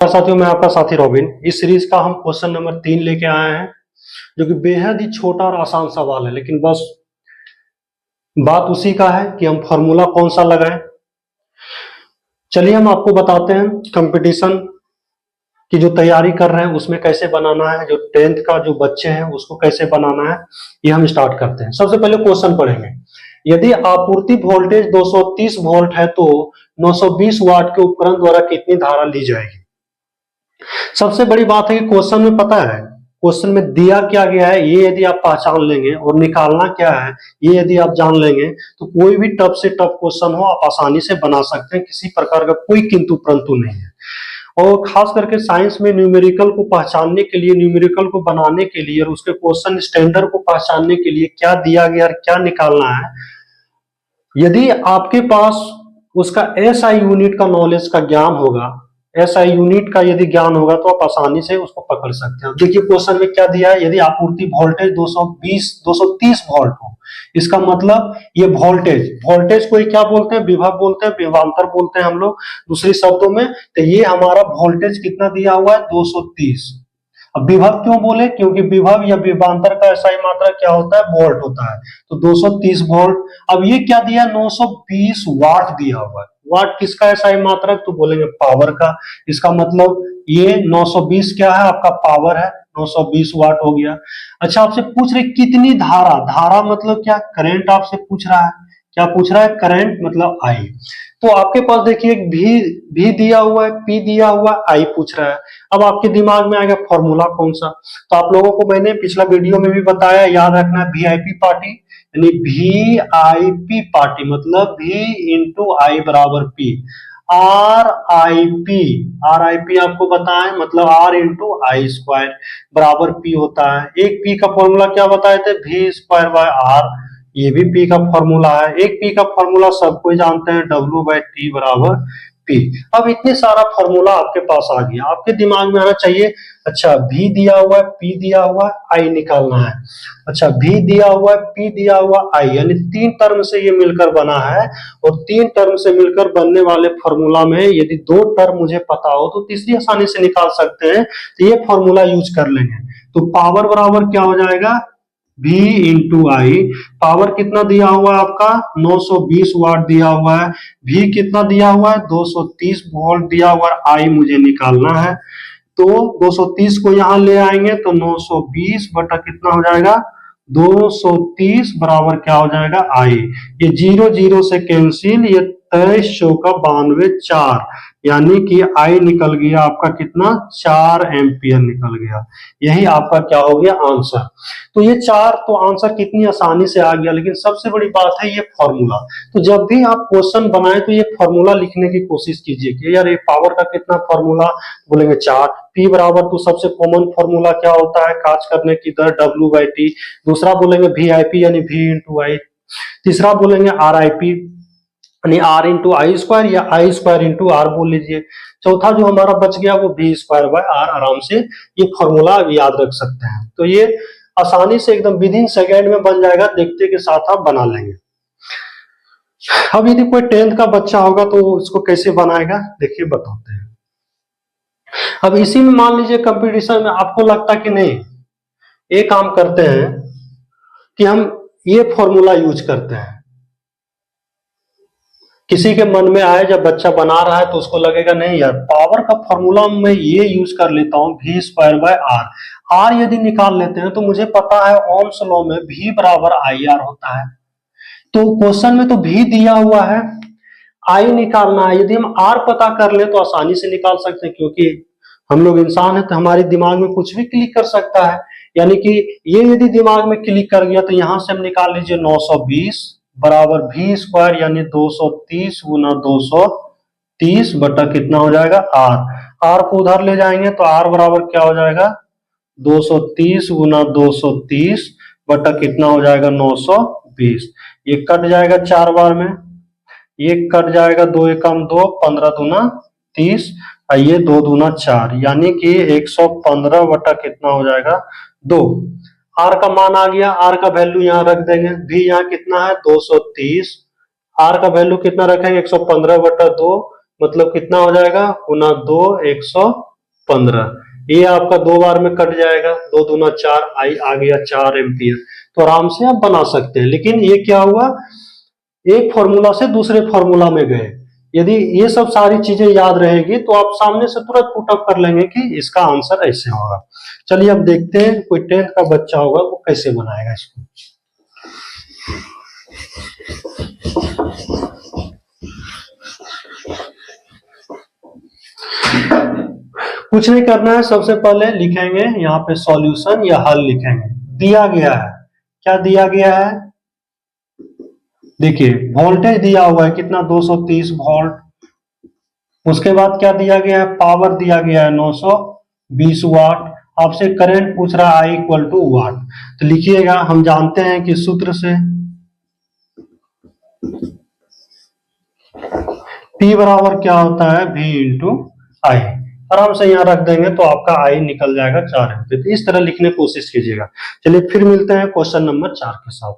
साथियों, मैं आपका साथी रॉबिन। इस सीरीज का हम क्वेश्चन नंबर 3 लेके आए हैं, जो कि बेहद ही छोटा और आसान सवाल है, लेकिन बस बात उसी का है कि हम फॉर्मूला कौन सा लगाएं। चलिए हम आपको बताते हैं कंपटीशन की जो तैयारी कर रहे हैं उसमें कैसे बनाना है, जो 10th का जो बच्चे हैं उसको कैसे बनाना है, ये हम स्टार्ट करते हैं। सबसे पहले क्वेश्चन पढ़ेंगे। यदि आपूर्ति वोल्टेज 230 वोल्ट है तो 920 वाट के उपकरण द्वारा कितनी धारा ली जाएगी। सबसे बड़ी बात है कि क्वेश्चन में पता है, क्वेश्चन में दिया क्या गया है, ये यदि आप पहचान लेंगे और निकालना क्या है ये यदि आप जान लेंगे तो कोई भी टफ से टफ क्वेश्चन हो आप आसानी से बना सकते हैं। किसी प्रकार का कोई किंतु परंतु नहीं है। और खास करके साइंस में न्यूमेरिकल को पहचानने के लिए, न्यूमेरिकल को बनाने के लिए और उसके क्वेश्चन स्टैंडर्ड को पहचानने के लिए क्या दिया गया और क्या निकालना है, यदि आपके पास उसका एसआई यूनिट का नॉलेज का ज्ञान होगा, एसआई यूनिट का यदि ज्ञान होगा तो आप आसानी से उसको पकड़ सकते हैं। देखिए क्वेश्चन में क्या दिया है, यदि आपूर्ति वोल्टेज 230 वोल्ट हो, इसका मतलब ये वोल्टेज को क्या बोलते हैं, विभव बोलते हैं, विभवांतर बोलते हैं हम लोग दूसरे शब्दों में। तो ये हमारा वोल्टेज कितना दिया हुआ है, 230। अब विभव क्यों बोले, क्योंकि विभव या विभवांतर का एसआई मात्रा क्या होता है, वोल्ट होता है, तो 230 वोल्ट। अब ये क्या दिया, 920 वाट दिया हुआ है। वाट किसका एसआई मात्रक, तो बोलेंगे पावर का। इसका मतलब ये 920 क्या है, आपका पावर है, 920 वाट हो गया। अच्छा, आपसे पूछ रहे कितनी धारा, धारा मतलब क्या, करंट आपसे पूछ रहा है। क्या पूछ रहा है, करंट मतलब आई। तो आपके पास देखिए भी दिया हुआ है, पी दिया हुआ है, आई पूछ रहा है। अब आपके दिमाग में आएगा फॉर्मूला कौन सा। तो आप लोगों को मैंने पिछला वीडियो में भी बताया, याद रखना है, वीआईपी पार्टी यानी वीआईपी पार्टी मतलब V इंटू आई बराबर पी। आर आई पी आपको बताएं, मतलब R इंटू आई स्क्वायर बराबर पी होता है। एक पी का फॉर्मूला क्या बताए थे, V स्क्वायर बाय आर, ये भी पी का फॉर्मूला है। एक पी का फॉर्मूला सब कोई जानते हैं, W बाय टी बराबर पी। अब इतने सारा फॉर्मूला आपके पास आ गया, आपके दिमाग में आना चाहिए, अच्छा V दिया हुआ है, P दिया हुआ है, I निकालना है। अच्छा, V दिया हुआ है, P दिया हुआ I, यानी 3 टर्म से ये मिलकर बना है। और 3 टर्म से मिलकर बनने वाले फॉर्मूला में यदि 2 टर्म मुझे पता हो तो तीसरी आसानी से निकाल सकते हैं, तो ये फॉर्मूला यूज कर लेंगे। तो पावर बराबर क्या हो जाएगा, V इंटू आई। पावर कितना दिया हुआ है आपका, 920 वाट दिया हुआ है। V कितना दिया हुआ है, 230 वोल्ट दिया हुआ है। आई मुझे निकालना है, तो 230 को यहां ले आएंगे तो 920 बटा कितना हो जाएगा, 230 बराबर क्या हो जाएगा, आई। ये 0 0 से कैंसिल, ये 23 चौका 92 4, यानी कि आई निकल गया आपका कितना, 4 एम्पियर निकल गया। यही आपका क्या हो गया, आंसर। तो ये 4 तो आंसर कितनी आसानी से आ गया। लेकिन सबसे बड़ी बात है ये फॉर्मूला। तो जब भी आप क्वेश्चन बनाए तो ये फॉर्मूला लिखने की कोशिश कीजिए कि यार ये पावर का कितना फॉर्मूला, बोलेंगे 4। पी बराबर तो सबसे कॉमन फॉर्मूला क्या होता है, काज करने की दर, W बाई टी। दूसरा बोलेंगे VIP यानी V इंटू आई। तीसरा बोलेंगे RIP यानी R इंटू आई स्क्वायर या आई स्क्वायर इंटू आर बोल लीजिए। चौथा जो हमारा बच गया वो V स्क्वायर बाय आर। आराम से ये फॉर्मूला याद रख सकते हैं। तो ये आसानी से एकदम विदिन सेकेंड में बन जाएगा, देखते के साथ आप बना लेंगे। अब यदि कोई 10th का बच्चा होगा तो इसको कैसे बनाएगा, देखिए बताते हैं। अब इसी में मान लीजिए कंपटीशन में आपको लगता कि नहीं, एक काम करते हैं कि हम ये फॉर्मूला यूज करते हैं। किसी के मन में आए, जब बच्चा बना रहा है तो उसको लगेगा नहीं यार पावर का फॉर्मूला मैं ये यूज कर लेता हूँ, V square by R. R यदि निकाल लेते हैं तो मुझे पता है ओम्स लॉ में V बराबर आई आर होता है। तो क्वेश्चन में तो V दिया हुआ है, आई निकालना है। यदि हम आर पता कर ले तो आसानी से निकाल सकते हैं, क्योंकि हम लोग इंसान है तो हमारे दिमाग में कुछ भी क्लिक कर सकता है। यानी कि ये यदि दिमाग में क्लिक कर गया तो यहां से हम निकाल लीजिए 920 बराबर V स्क्वायर यानी 230 गुना 230 बटा कितना हो जाएगा, आर। आर को उधर ले जाएंगे तो आर बराबर क्या हो जाएगा, 230 गुना 230 बटा कितना हो जाएगा, 920। ये कट जाएगा 4 बार में, ये कट जाएगा, 2 एकम 2, 15 दूना 30, ये 2 दूना 4, यानी कि 115 बटा कितना हो जाएगा, 2। आर का मान आ गया, आर का वैल्यू यहाँ रख देंगे। भी यहाँ कितना है, 230। आर का वैल्यू कितना रखेंगे, 115 बटा 2, मतलब कितना हो जाएगा, गुना 2, 100 15। ये आपका 2 बार में कट जाएगा, 2 दूना 4, आई आ गया 4 एम्पियर। तो आराम से आप बना सकते हैं। लेकिन ये क्या हुआ, एक फॉर्मूला से दूसरे फॉर्मूला में गए। यदि ये सब सारी चीजें याद रहेगी तो आप सामने से तुरंत पुटअप कर लेंगे कि इसका आंसर ऐसे होगा। चलिए अब देखते हैं कोई 10th का बच्चा होगा वो कैसे बनाएगा इसको। कुछ नहीं करना है, सबसे पहले लिखेंगे यहाँ पे सॉल्यूशन या हल लिखेंगे। दिया गया है, क्या दिया गया है, देखिए वोल्टेज दिया हुआ है कितना, 230 वोल्ट। उसके बाद क्या दिया गया है, पावर दिया गया है 920 वाट। आपसे करंट पूछ रहा है I इक्वल टू वाट। तो लिखिएगा, हम जानते हैं कि सूत्र से P बराबर क्या होता है, V इंटू आई। आराम से यहाँ रख देंगे तो आपका I निकल जाएगा 4 एम्पीयर। इस तरह लिखने की कोशिश कीजिएगा। चलिए फिर मिलते हैं क्वेश्चन नंबर 4 के साथ।